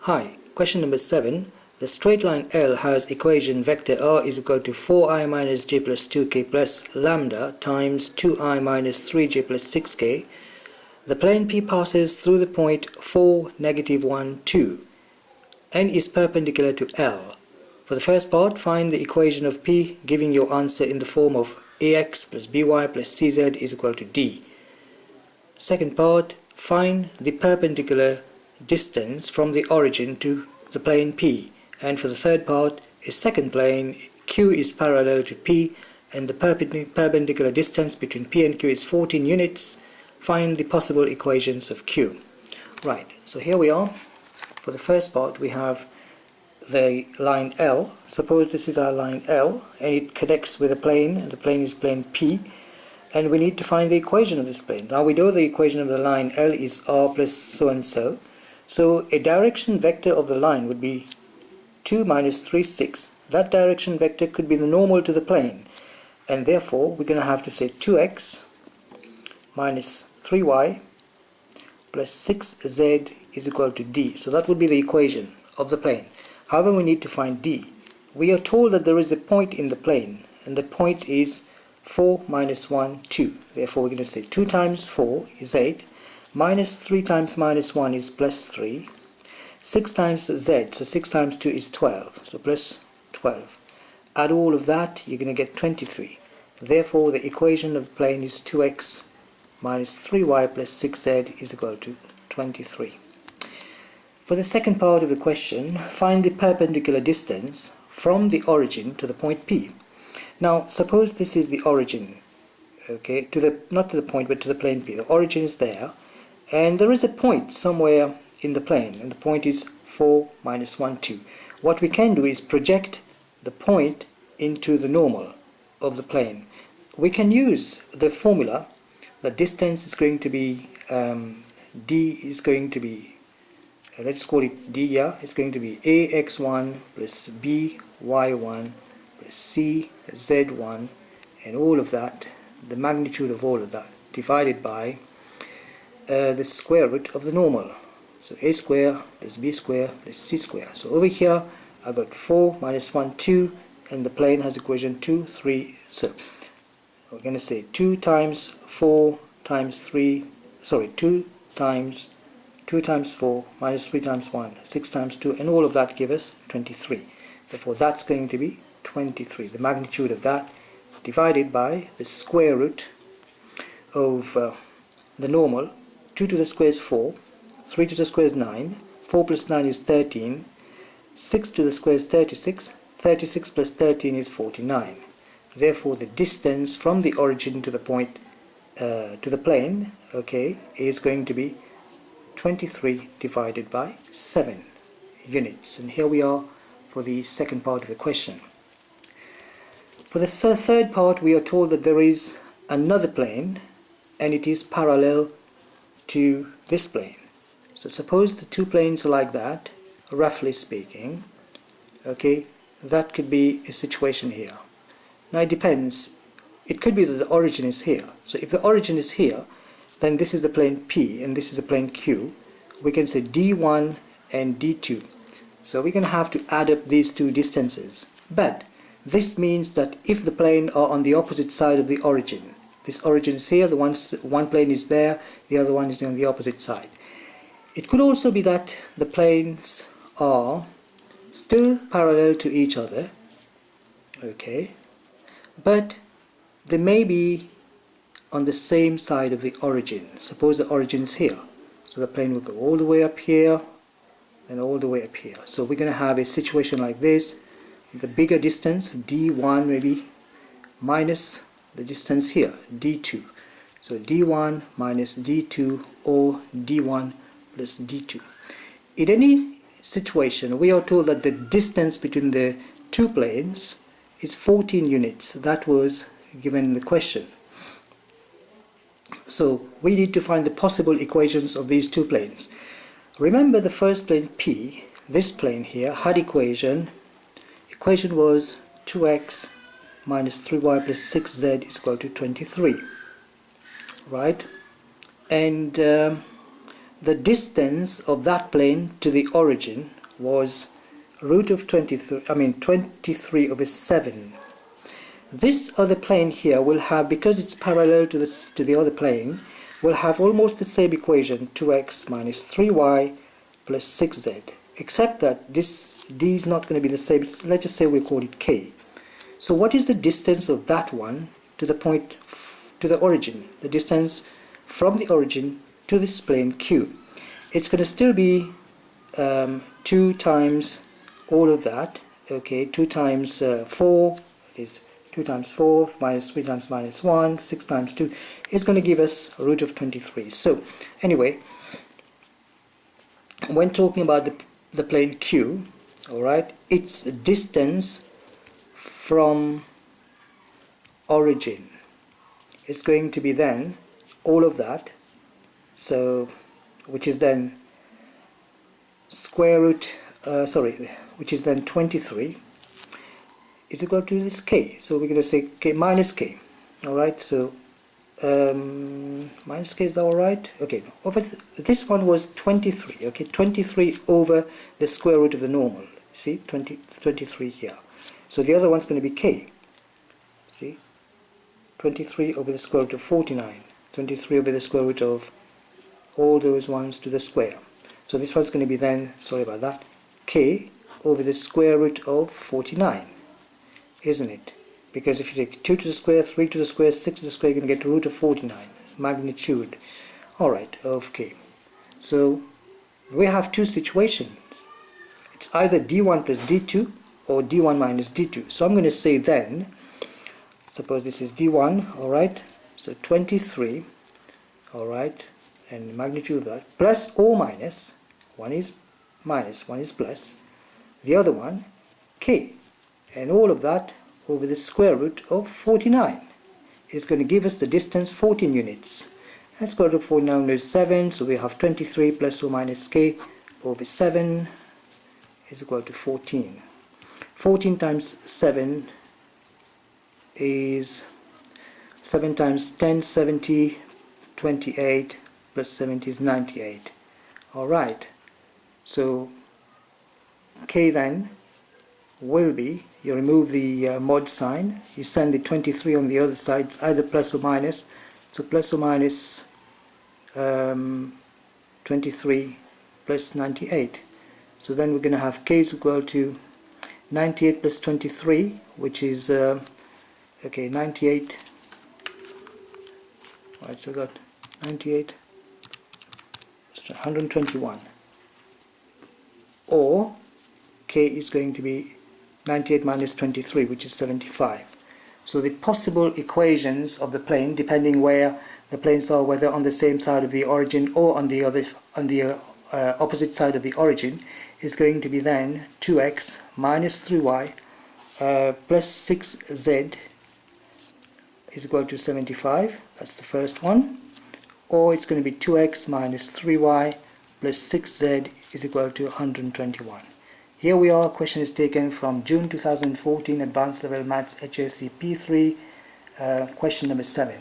Hi, question number 7. The straight line L has equation vector r is equal to 4i minus j plus 2k plus lambda times 2i minus 3j plus 6k. The plane P passes through the point 4, negative 1, 2 and is perpendicular to L. For the first part, find the equation of P, giving your answer in the form of ax plus by plus cz is equal to d. Second part, find the perpendicular distance from the origin to the plane P, and for the third part, a second plane Q is parallel to P and the perpendicular distance between P and Q is 14 units. Find the possible equations of Q. Right, so here we are. For the first part, we have the line L. Suppose this is our line L and it connects with a plane, and the plane is plane P, and we need to find the equation of this plane. Now we know the equation of the line L is r plus so and so. So a direction vector of the line would be 2 minus 3, 6. That direction vector could be the normal to the plane, and therefore we're going to have to say 2x minus 3y plus 6z is equal to d. So that would be the equation of the plane. However, we need to find d. We are told that there is a point in the plane, and the point is 4 minus 1, 2. Therefore we're going to say 2 times 4 is 8, minus 3 times minus 1 is plus 3, 6 times z, so 6 times 2 is 12, so plus 12. Add all of that, you're going to get 23. Therefore the equation of the plane is 2x minus 3y plus 6z is equal to 23. For the second part of the question, find the perpendicular distance from the origin to the point P. Now suppose this is the origin, okay, not to the point but to the plane P. The origin is there, and there is a point somewhere in the plane, and the point is 4 minus 1, 2. What we can do is project the point into the normal of the plane. We can use the formula. The distance is going to be d is going to be, let's call it d, yeah, it's going to be ax1 plus by1 plus cz1, and all of that, the magnitude of all of that, divided by the square root of the normal. So a square plus b square plus c square. So over here I've got 4 minus 1, 2, and the plane has equation 2, 3. So we're going to say 2 times 4 times 3, sorry, 2 times 4 minus 3 times 1, 6 times 2, and all of that give us 23. Therefore that's going to be 23, the magnitude of that, divided by the square root of the normal. 2 to the square is 4, 3 to the square is 9, 4 plus 9 is 13, 6 to the square is 36, 36 plus 13 is 49. Therefore the distance from the origin to the point, to the plane, okay, is going to be 23 divided by 7 units. And here we are for the second part of the question. For the third part, we are told that there is another plane and it is parallel to this plane. So suppose the two planes are like that, roughly speaking, okay, that could be a situation here. Now it depends. It could be that the origin is here. So if the origin is here, then this is the plane P and this is the plane Q. We can say D1 and D2. So we're going to have to add up these two distances. But this means that if the plane are on the opposite side of the origin, this origin is here, the one plane is there, the other one is on the opposite side. It could also be that the planes are still parallel to each other, okay, but they may be on the same side of the origin. Suppose the origin is here, so the plane will go all the way up here and all the way up here. So we're going to have a situation like this: the bigger distance d1 maybe minus the distance here d2. So d1 minus d2, or d1 plus d2. In any situation, we are told that the distance between the two planes is 14 units. That was given in the question. So we need to find the possible equations of these two planes. Remember the first plane P, this plane here, had equation was 2x minus 3y plus 6z is equal to 23, right? And the distance of that plane to the origin was root of 23 over 7. This other plane here will have, because it's parallel to the other plane, will have almost the same equation, 2x minus 3y plus 6z, except that d is not going to be the same. Let's just say we call it k. So what is the distance of that one to the point, to the origin? The distance from the origin to this plane q. It's going to still be 2 times all of that. Okay, 2 times 4 is 2 times 4 minus 3 times minus 1, 6 times 2 is going to give us a root of 23. So anyway, when talking about the plane Q, alright, its distance from origin is going to be then all of that, so which is then square root, which is then 23, is equal to this k. So we're going to say k minus k. Alright, so minus k, is that alright? Okay, over this one was 23. Okay, 23 over the square root of the normal. See, 23 here. So the other one's going to be k. See, 23 over the square root of 49. 23 over the square root of all those ones to the square. So this one's going to be then, sorry about that, k over the square root of 49. Isn't it? Because if you take 2 to the square, 3 to the square, 6 to the square, you're going to get the root of 49, magnitude. Alright, of k. So we have two situations. It's either d1 plus d2 or d1 minus d2. So I'm going to say then, suppose this is d1, alright, so 23, alright, and the magnitude of that, plus or minus, one is minus, one is plus, the other one, k. And all of that over the square root of 49 is going to give us the distance 14 units. And square root of 49 is 7, so we have 23 plus or minus k over 7 is equal to 14. 14 times 7 is 7 times 10, 70, 28 plus 70 is 98. Alright, so k then will be, you remove the mod sign, you send the 23 on the other side, it's either plus or minus, so plus or minus 23 plus 98. So then we're going to have k is equal to 98 plus 23, which is, okay, 98, right, so I got 98, 121, or k is going to be 98 minus 23, which is 75. So the possible equations of the plane, depending where the planes are, whether on the same side of the origin or on the opposite side of the origin, is going to be then 2x minus 3y plus 6z is equal to 75. That's the first one. Or it's going to be 2x minus 3y plus 6z is equal to 121. Here we are, question is taken from June 2014, Advanced Level Maths HSC P3, question number 7.